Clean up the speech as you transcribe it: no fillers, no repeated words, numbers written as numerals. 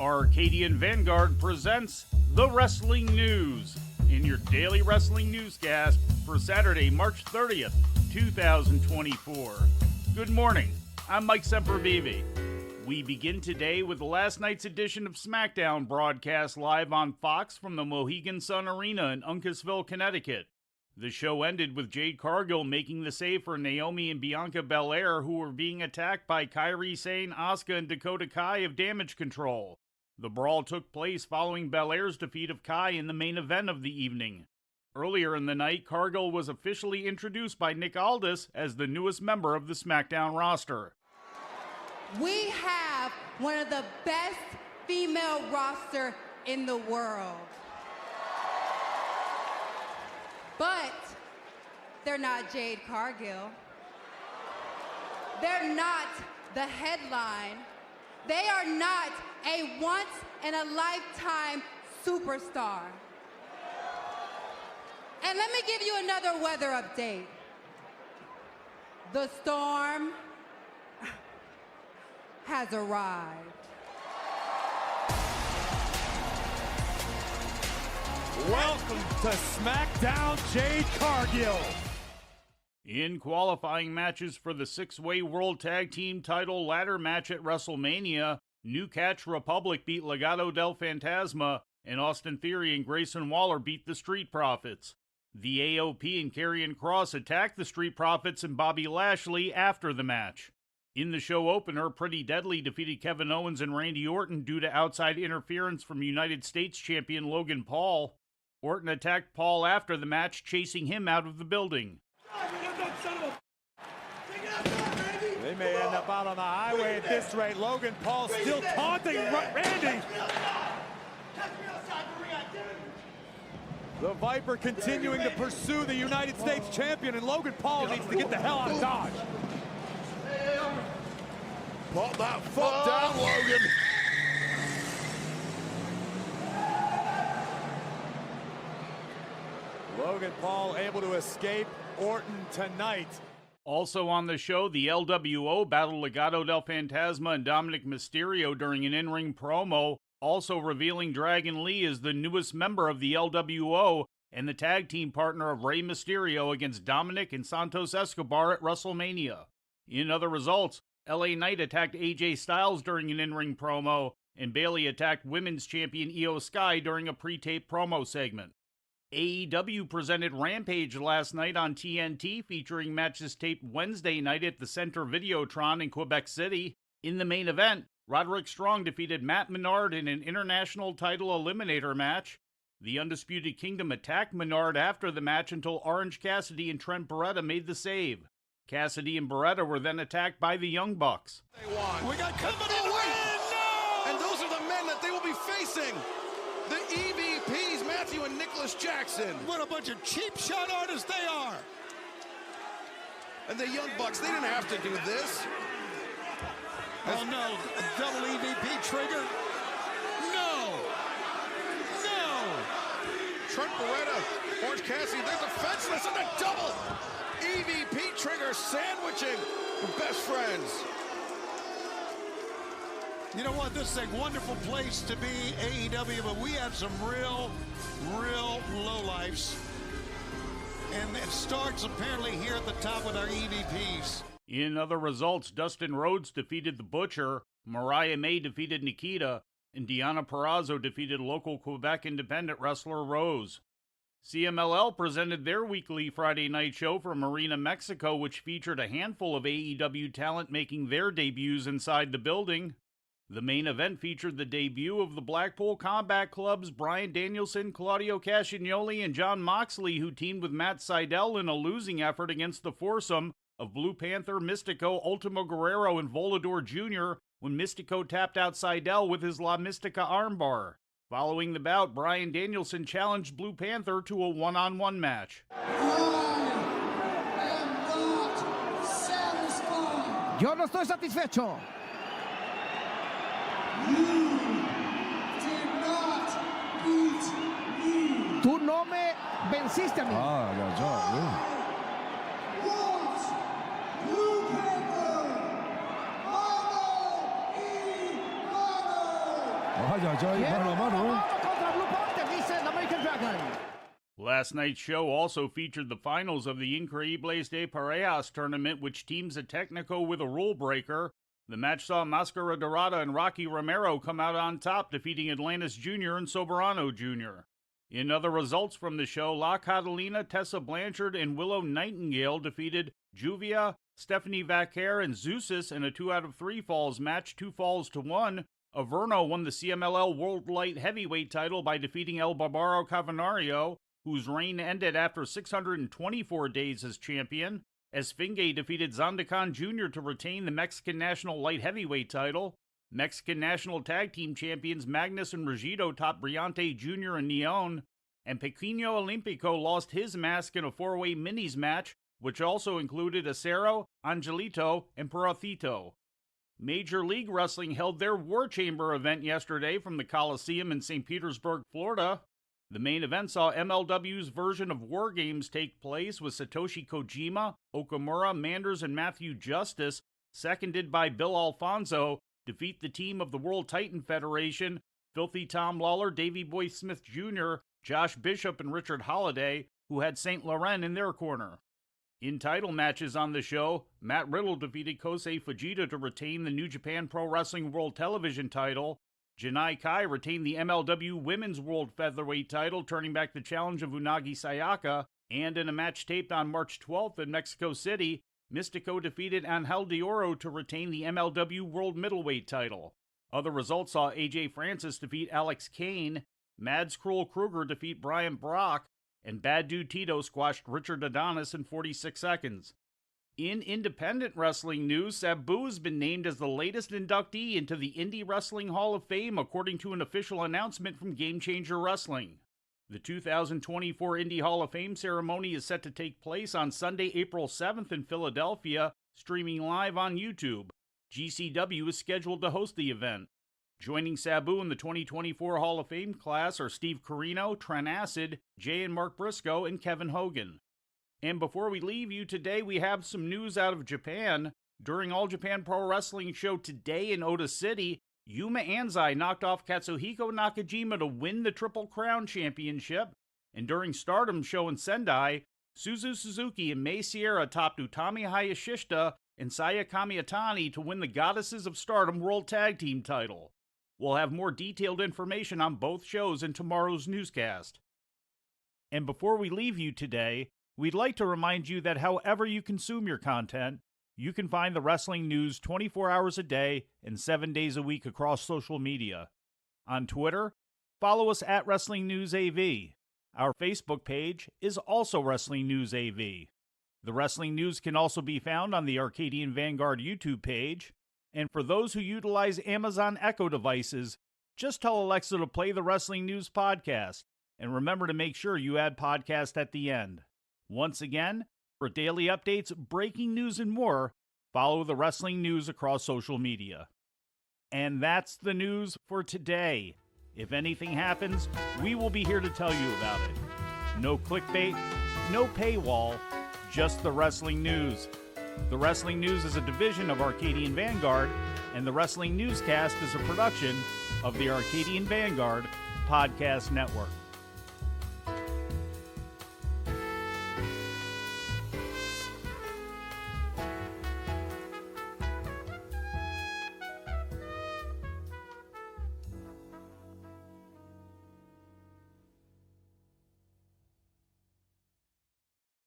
Arcadian Vanguard presents The Wrestling News in your daily wrestling newscast for Saturday, March 30th, 2024. Good morning, I'm Mike Sempervive. We begin today with last night's edition of Smackdown, broadcast live on Fox from the Mohegan Sun Arena in Uncasville, Connecticut. The show ended with Jade Cargill making the save for Naomi and Bianca Belair, who were being attacked by Kairi Sane, Asuka, and Dakota Kai of Damage Control. The brawl took place following Belair's defeat of Kai in the main event of the evening. Earlier in the night, Cargill was officially introduced by Nick Aldis as the newest member of the SmackDown roster. We have one of the best female roster in the world. But they're not Jade Cargill. They're not the headline. They are not a once-in-a-lifetime superstar. And let me give you another weather update. The storm has arrived. Welcome to SmackDown, Jade Cargill. In qualifying matches for the six-way World Tag Team title ladder match at WrestleMania, New Catch Republic beat Legado del Fantasma, and Austin Theory and Grayson Waller beat the Street Profits. The AOP and Karrion Kross attacked the Street Profits and Bobby Lashley after the match. In the show opener, Pretty Deadly defeated Kevin Owens and Randy Orton due to outside interference from United States champion Logan Paul. Orton attacked Paul after the match, chasing him out of the building. They may end up out on the highway at this rate. Logan Paul still taunting Randy. The Viper continuing to pursue the United States champion, and Logan Paul needs to get the hell out of Dodge. Put that foot down, Logan. Logan Paul able to escape Orton tonight. Also on the show, the LWO battled Legado del Fantasma and Dominic Mysterio during an in-ring promo, also revealing Dragon Lee as the newest member of the LWO and the tag team partner of Rey Mysterio against Dominic and Santos Escobar at WrestleMania. In other results, LA Knight attacked AJ Styles during an in-ring promo, and Bayley attacked women's champion Io Sky during a pre-taped promo segment. AEW presented Rampage last night on TNT, featuring matches taped Wednesday night at the Center Videotron in Quebec City. In the main event, Roderick Strong defeated Matt Menard in an international title eliminator match. The Undisputed Kingdom attacked Menard after the match until Orange Cassidy and Trent Beretta made the save. Cassidy and Beretta were then attacked by the Young Bucks. We got coming in the win! No! And those are the men that they will be facing. The EVPs, Matthew and Nicholas Jackson. What a bunch of cheap shot artists they are. And the Young Bucks, they didn't have to do this. Oh no, a double EVP trigger. No. Trent Beretta, Orange Cassidy, they're defenseless, and a double EVP trigger sandwiching the best friends. You know what? This is a wonderful place to be, AEW, but we have some real lowlifes. And it starts apparently here at the top with our EVPs. In other results, Dustin Rhodes defeated The Butcher, Mariah May defeated Nikita, and Deonna Purrazzo defeated local Quebec independent wrestler Rose. CMLL presented their weekly Friday night show from Marina, Mexico, which featured a handful of AEW talent making their debuts inside the building. The main event featured the debut of the Blackpool Combat Club's Bryan Danielson, Claudio Castagnoli, and Jon Moxley, who teamed with Matt Sydal in a losing effort against the foursome of Blue Panther, Mystico, Ultimo Guerrero, and Volador Jr. when Mystico tapped out Sydal with his La Mystica armbar. Following the bout, Bryan Danielson challenged Blue Panther to a one-on-one match. Yo no estoy satisfecho. Tú no me venciste a mí. Ay, mano a mano. Contra Blue Panther, dice el American Dragon. Last night's show also featured the finals of the Increíbles de Parejas tournament, which teams a Technico with a rule breaker. The match saw Máscara Dorada and Rocky Romero come out on top, defeating Atlantis Jr. and Soberano Jr. In other results from the show, La Catalina, Tessa Blanchard, and Willow Nightingale defeated Juvia, Stephanie Vaquer, and Zeusis in a 2 out of 3 falls match, 2 falls to 1. Averno won the CMLL World Light Heavyweight title by defeating El Barbaro Cavernario, whose reign ended after 624 days as champion. Esfinge defeated Zandakan Jr. to retain the Mexican National Light Heavyweight title. Mexican National Tag Team Champions Magnus and Regito topped Briante Jr. and Neon. And Pequeño Olímpico lost his mask in a 4-way minis match, which also included Acero, Angelito, and Perocito. Major League Wrestling held their War Chamber event yesterday from the Coliseum in St. Petersburg, Florida. The main event saw MLW's version of War Games take place with Satoshi Kojima, Okamura, Manders, and Matthew Justice, seconded by Bill Alfonso, defeat the team of the World Titan Federation, Filthy Tom Lawler, Davey Boy Smith Jr., Josh Bishop, and Richard Holiday, who had St. Laurent in their corner. In title matches on the show, Matt Riddle defeated Kosei Fujita to retain the New Japan Pro Wrestling World Television title. Janai Kai retained the MLW Women's World Featherweight title, turning back the challenge of Unagi Sayaka. And in a match taped on March 12th in Mexico City, Mystico defeated Angel de Oro to retain the MLW World Middleweight title. Other results saw AJ Francis defeat Alex Kane, Mads Kroll Kruger defeat Brian Brock, and Bad Dude Tito squashed Richard Adonis in 46 seconds. In independent wrestling news, Sabu has been named as the latest inductee into the Indie Wrestling Hall of Fame, according to an official announcement from Game Changer Wrestling. The 2024 Indie Hall of Fame ceremony is set to take place on Sunday, April 7th in Philadelphia, streaming live on YouTube. GCW is scheduled to host the event. Joining Sabu in the 2024 Hall of Fame class are Steve Corino, Trent Acid, Jay and Mark Briscoe, and Kevin Hogan. And before we leave you today, we have some news out of Japan. During All Japan Pro Wrestling show today in Ota City, Yuma Anzai knocked off Katsuhiko Nakajima to win the Triple Crown Championship. And during Stardom show in Sendai, Suzu Suzuki and Mei Sierra topped Utami Hayashishita and Saya Kamiatani to win the Goddesses of Stardom World Tag Team title. We'll have more detailed information on both shows in tomorrow's newscast. And before we leave you today, we'd like to remind you that however you consume your content, you can find the wrestling news 24 hours a day and 7 days a week across social media. On Twitter, follow us at Wrestling News AV. Our Facebook page is also Wrestling News AV. The Wrestling News can also be found on the Arcadian Vanguard YouTube page. And for those who utilize Amazon Echo devices, just tell Alexa to play the Wrestling News podcast. And remember to make sure you add podcast at the end. Once again, for daily updates, breaking news, and more, follow the Wrestling News across social media. And that's the news for today. If anything happens, we will be here to tell you about it. No clickbait, no paywall, just the Wrestling News. The Wrestling News is a division of Arcadian Vanguard, and the Wrestling Newscast is a production of the Arcadian Vanguard Podcast Network.